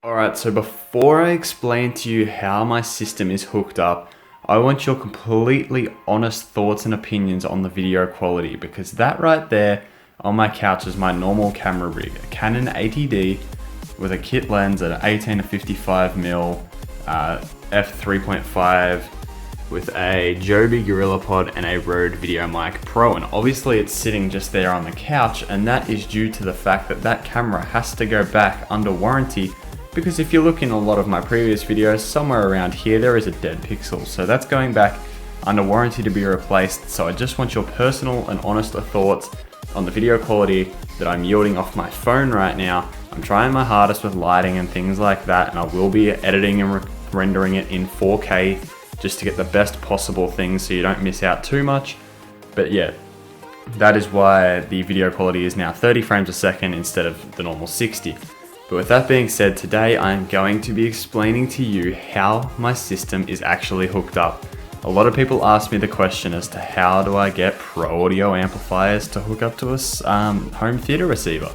Alright, so before I explain to you how my system is hooked up, I want your completely honest thoughts and opinions on the video quality, because that right there on my couch is my normal camera rig, a Canon 80D with a kit lens at 18 to 55mm, f3.5 with a Joby GorillaPod and a Rode VideoMic Pro, and obviously it's sitting just there on the couch, and that is due to the fact that that camera has to go back under warranty, because if you look in a lot of my previous videos, somewhere around here there is a dead pixel, so that's going back under warranty to be replaced. So I just want your personal and honest thoughts on the video quality that I'm yielding off my phone right now. I'm trying my hardest with lighting and things like that, and I will be editing and rendering it in 4K just to get the best possible things so you don't miss out too much. But yeah, that is why the video quality is now 30 frames a second instead of the normal 60. But with that being said, today I'm going to be explaining to you how my system is actually hooked up. A lot of people ask me the question as to how do I get pro audio amplifiers to hook up to a home theater receiver.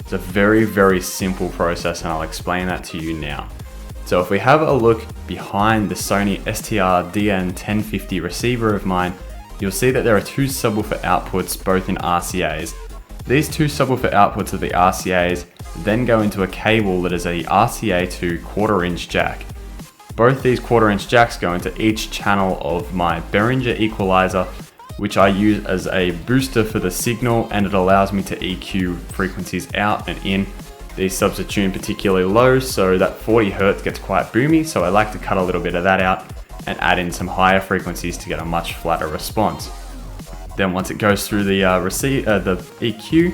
It's a very, very simple process, and I'll explain that to you now. So if we have a look behind the Sony STR-DN1050 receiver of mine, you'll see that there are two subwoofer outputs, both in RCAs. These two subwoofer outputs of the RCAs then go into a cable that is a RCA to 1/4 inch jack. Both these 1/4 inch jacks go into each channel of my Behringer equalizer, which I use as a booster for the signal, and it allows me to EQ frequencies out and in. These subs are tuned particularly low, so that 40 Hz gets quite boomy, so I like to cut a little bit of that out and add in some higher frequencies to get a much flatter response. Then once it goes through the EQ,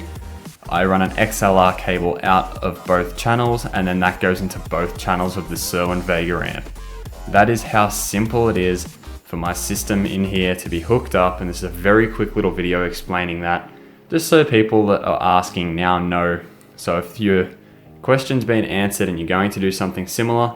I run an XLR cable out of both channels, and then that goes into both channels of the Serwin Vega amp. That is how simple it is for my system in here to be hooked up, and this is a very quick little video explaining that, just so people that are asking now know. So if your question's been answered and you're going to do something similar,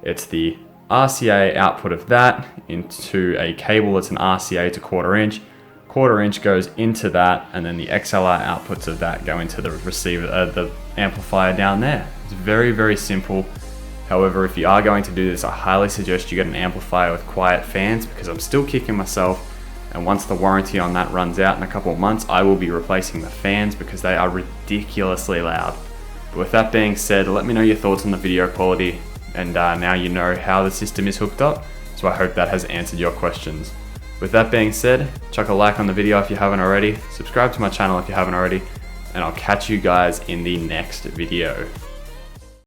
it's the RCA output of that into a cable that's an RCA to 1/4 inch. 1/4 inch goes into that, and then the XLR outputs of that go into the receiver, the amplifier down there. It's very, very simple. However, if you are going to do this, I highly suggest you get an amplifier with quiet fans, because I'm still kicking myself, and once the warranty on that runs out in a couple of months, I will be replacing the fans because they are ridiculously loud. But with that being said, let me know your thoughts on the video quality, and now you know how the system is hooked up, so I hope that has answered your questions. With that being said, chuck a like on the video if you haven't already, subscribe to my channel if you haven't already, and I'll catch you guys in the next video.